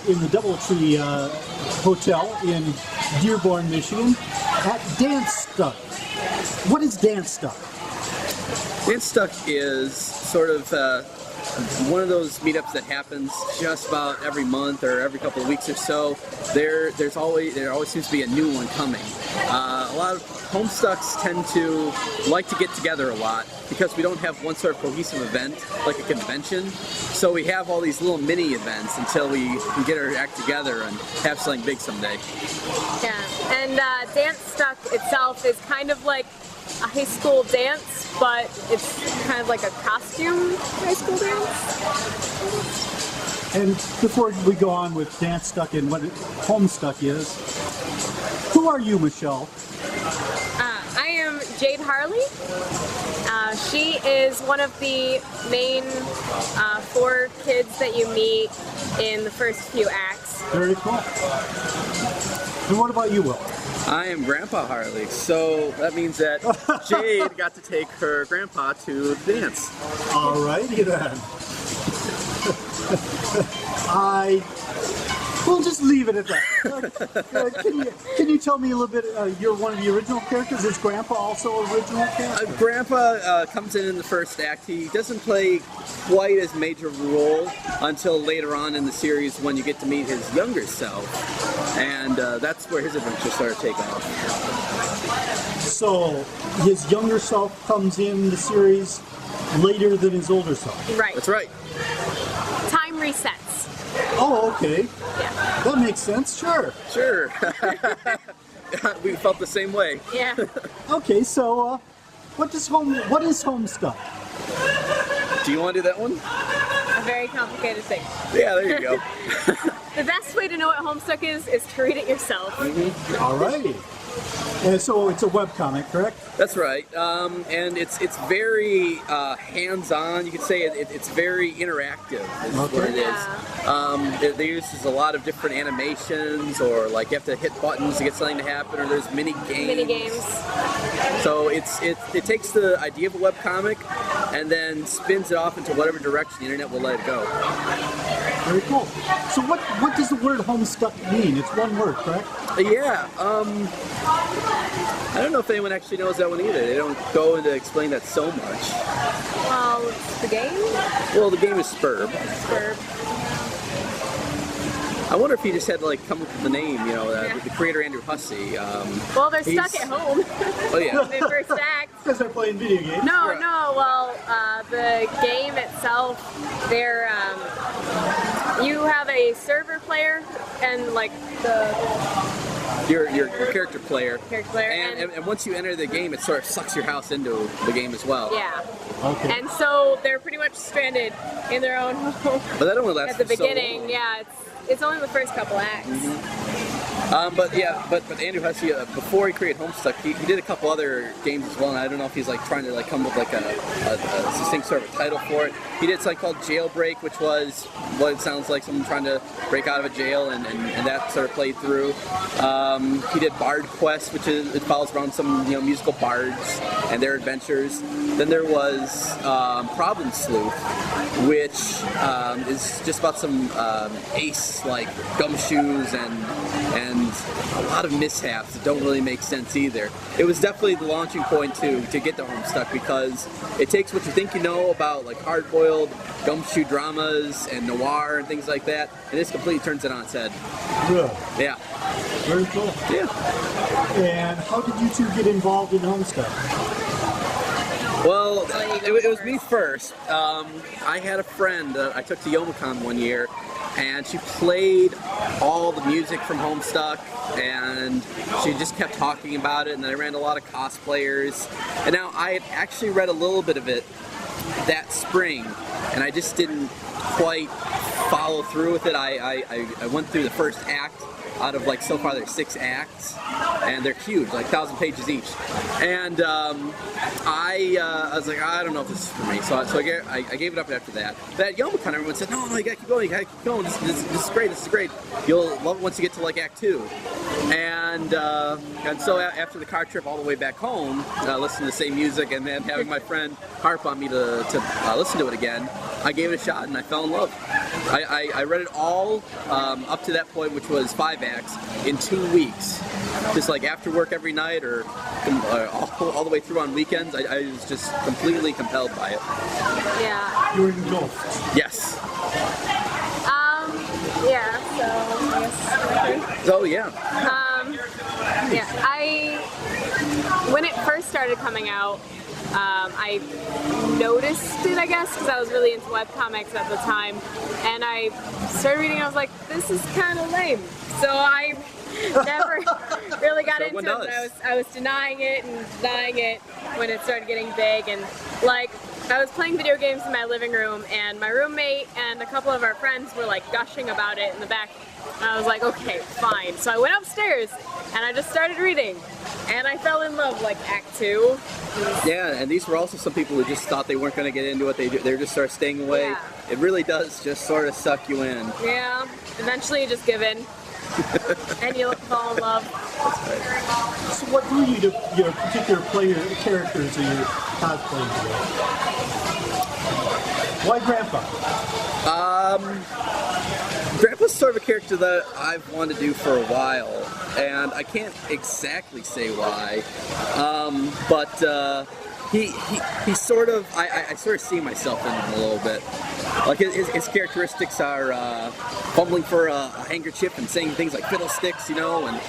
in the Doubletree Hotel in Dearborn, Michigan, at Dancestuck. What is Dancestuck? Dancestuck is sort of one of those meetups that happens just about every month or every couple of weeks or so. There always seems to be a new one coming. A lot of Homestucks tend to like to get together a lot because we don't have one sort of cohesive event like a convention. So we have all these little mini events until we can get our act together and have something big someday. Yeah, and Dancestuck itself is kind of like a high school dance, but it's kind of like a costume high school dance. And before we go on with Dancestuck and what Homestuck is, who are you, Michelle? I am Jade Harley. She is one of the main 4 kids that you meet in the first few acts. Very cool. And what about you, Will? I am Grandpa Harley, so that means that Jade got to take her grandpa to the dance. Alrighty then. We'll just leave it at that. Can you tell me a little bit, you're one of the original characters? Is Grandpa also original character? Grandpa comes in the first act. He doesn't play quite as major a role until later on in the series when you get to meet his younger self. And that's where his adventures start to take off. So, his younger self comes in the series later than his older self? Right. That's right. Time resets. Oh, okay. Yeah. That makes sense, sure. Sure. We felt the same way. Yeah. Okay, so what is Homestuck? Do you want to do that one? A very complicated thing. Yeah, there you go. The best way to know what Homestuck is to read it yourself. Alrighty. And so it's a webcomic, correct? That's right, and it's very hands-on. You could say it's very interactive. Is Okay. what it is. Yeah. They use a lot of different animations, or like you have to hit buttons to get something to happen, or there's mini games. Mini games. So it takes the idea of a webcomic and then spins it off into whatever direction the internet will let it go. Very cool. So what does the word Homestuck mean? It's one word, correct? Yeah. I don't know if anyone actually knows that one either. They don't go into explain that so much. Well, it's the game? Well, the game is Spurb. Spurb. I wonder if he just had to like come up with the name, you know, Yeah. the creator Andrew Hussey. Well, they're stuck at home. Oh yeah. Their first act. Because they're playing video games. No, Right. no. Well, the game itself, they're you have a server player and like the Your character player. character player, And once you enter the game, it sort of sucks your house into the game as well. yeah. Okay. And so they're pretty much stranded in their own home But that only lasts at the for so beginning. long. Yeah, it's only the first couple acts. But Andrew Hussey, before he created Homestuck, he did a couple other games as well, and I don't know if he's like trying to like come up with like a succinct sort of title for it. He did something called Jailbreak, which was what it sounds like, someone trying to break out of a jail, and that sort of played through. He did Bard Quest, which it follows around some musical bards and their adventures. Then there was Problem Sleuth, which is just about some ace like gumshoes and a lot of mishaps that don't really make sense either. It was definitely the launching point to get to Homestuck, because it takes what you think you know about like hard-boiled gumshoe dramas and noir and things like that, and this completely turns it on its head. Really? Yeah. Very cool. Yeah. And how did you two get involved in Homestuck? Well, it was me first. I had a friend I took to Youmacon one year, and she played all the music from Homestuck, and she just kept talking about it, and then I ran a lot of cosplayers. And now I had actually read a little bit of it that spring, and I just didn't quite follow through with it. I went through the first act out of like, so far there's 6 acts, and they're huge, like 1,000 pages each. And I was like, I don't know if this is for me, so I gave it up after that. But at Youmacon, everyone said, no, you gotta keep going, this is great, You'll love it once you get to like Act 2. And so after the car trip all the way back home, listening to the same music, and then having my friend harp on me to listen to it again, I gave it a shot and I fell in love. I read it all up to that point, which was 5 acts, in 2 weeks. Just like after work every night, or all the way through on weekends. I was just completely compelled by it. Yeah. You were engulfed. Yes. Yeah, so I guess. So yeah. Yeah, when it first started coming out, I noticed it, I guess, because I was really into webcomics at the time, and I started reading and I was like, this is kind of lame. So I never really got into it, but I was denying it when it started getting big, and like, I was playing video games in my living room, and my roommate and a couple of our friends were like gushing about it in the back. And I was like, okay, fine. So I went upstairs and I just started reading, and I fell in love like Act 2. Yeah, and these were also some people who just thought they weren't going to get into it. They just start staying away. Yeah. It really does just sort of suck you in. Yeah, eventually you just give in. And you fall in love. So what drew you to your particular characters that you're cosplaying today? Why Grandpa? Grandpa's sort of a character that I've wanted to do for a while, and I can't exactly say why, but he sort of, I sort of see myself in him a little bit. Like his characteristics are fumbling for a handkerchief and saying things like fiddlesticks, you know, and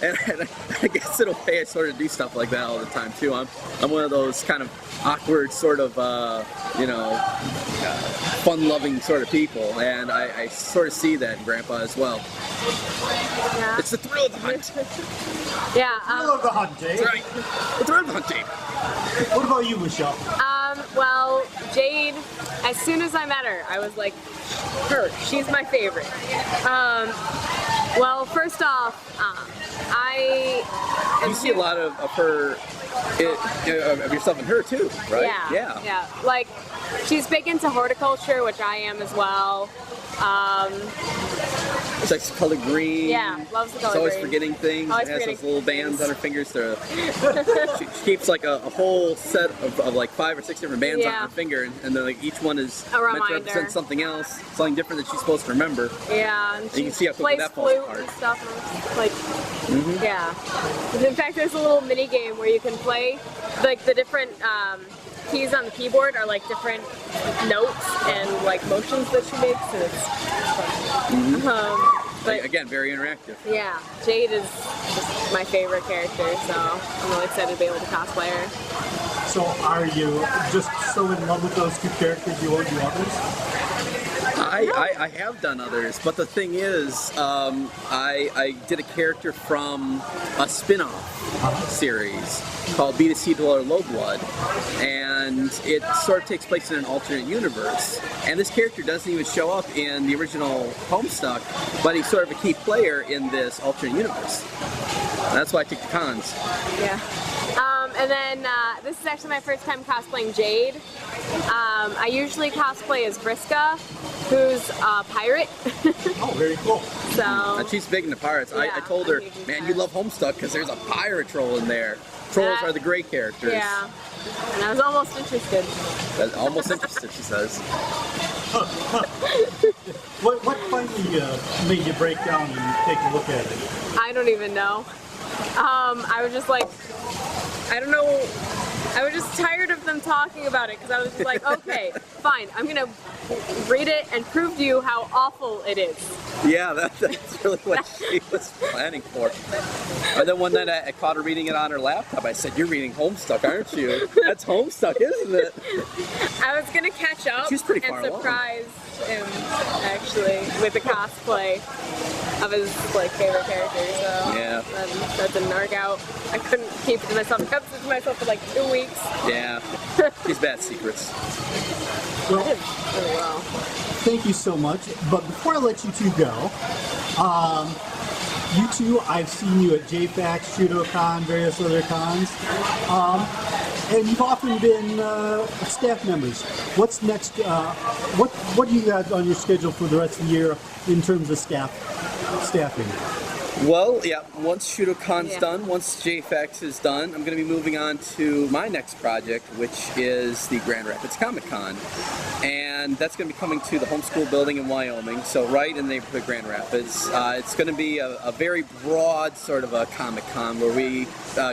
I guess in a way I sort of do stuff like that all the time too. I'm one of those kind of awkward sort of, fun-loving sort of people, and I sort of see that in Grandpa as well. Yeah. It's the thrill of the hunt. Yeah. Thrill of the hunt, eh? That's right. The thrill of the hunting. What about you, Michelle? Well, Jade, as soon as I met her, I was like, she's my favorite. Well, first off, You see a lot of her, of yourself in her too, right? Yeah. Like, she's big into horticulture, which I am as well. She likes the color green. Yeah, loves the color green. She's always forgetting things. Always has forgetting those little bands on her fingers to. she keeps like a whole set of like 5 or 6 different bands on her finger, and then like each one is meant to represent something else, something different that she's supposed to remember. Yeah, and you can see how quickly that falls apart. And stuff, and like, yeah. In fact, there's a little mini game where you can play like the different keys on the keyboard are like different notes and like motions that she makes, and it's fun. But again, very interactive. Yeah, Jade is just my favorite character, so I'm really excited to be able to cosplay her. So are you just so in love with those 2 characters you won't do others? I have done others, but the thing is, I did a character from a spin-off series called Be the Sea Dweller Low Blood, and it sort of takes place in an alternate universe. And this character doesn't even show up in the original Homestuck, but he's sort of a key player in this alternate universe. And that's why I took the cons. Yeah. And then this is actually my first time cosplaying Jade. I usually cosplay as Vriska, who's a pirate. Oh, very cool. So. And she's big into pirates. Yeah, I told her, man, you love Homestuck because there's a pirate troll in there. Trolls are the great characters. Yeah. And I was almost interested. Almost interested, she says. What finally made you break down and take a look at it? I don't even know. I was just like, I don't know. I was just tired of them talking about it because I was just like, okay, fine, I'm gonna read it and prove to you how awful it is. Yeah, that's really what she was planning for. And then one night I caught her reading it on her laptop. I said, "You're reading Homestuck, aren't you? That's Homestuck, isn't it?" I was gonna catch up She's pretty and far surprise him actually with the cosplay of his like favorite character. So yeah, that didn't work out. I couldn't keep it to myself. I kept it to myself for like 2 weeks. Yeah, she's bad secrets. Well, really well. Thank you so much. But before I let you 2 go, you 2, I've seen you at JAFAX, Shutocon, various other cons, and you've often been staff members. What's next? What do you got on your schedule for the rest of the year in terms of staffing? Well, yeah, once Shutocon's Yeah. done, once JAFAX is done, I'm going to be moving on to my next project, which is the Grand Rapids Comic Con. And that's going to be coming to the Homeschool building in Wyoming, so right in the neighborhood of Grand Rapids. It's going to be a very broad sort of a Comic Con where we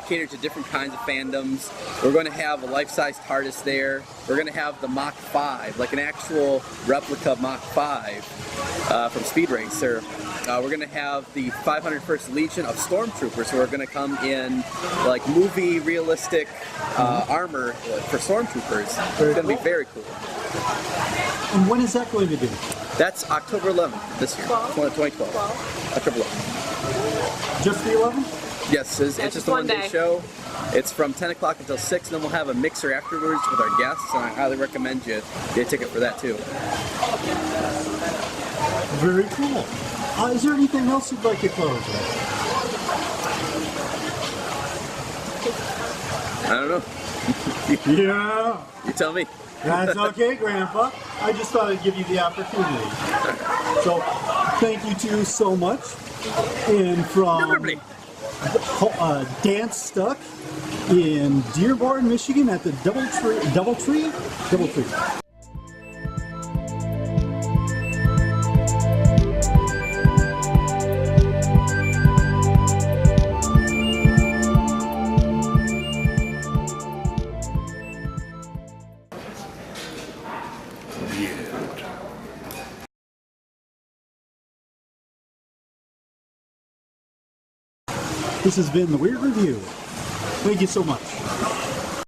cater to different kinds of fandoms. We're going to have a life-size TARDIS there. We're going to have the Mach 5, like an actual replica of Mach 5 from Speed Racer. We're going to have the 501st Legion of Stormtroopers who are going to come in like movie realistic armor for Stormtroopers. It's going to be very cool. And when is that going to be? That's October 11th this year, 2012. 12. October 11th. Just the 11th? Yes, it's just just a one one-day day. show. It's from 10 o'clock until 6, and then we'll have a mixer afterwards with our guests, and I highly recommend you get a ticket for that too. Very cool. Is there anything else you'd like to close with? I don't know. Yeah. You tell me. That's okay, Grandpa. I just thought I'd give you the opportunity. So, thank you two so much. And from Dancestuck in Dearborn, Michigan at the Doubletree. This has been the Weird Review. Thank you so much.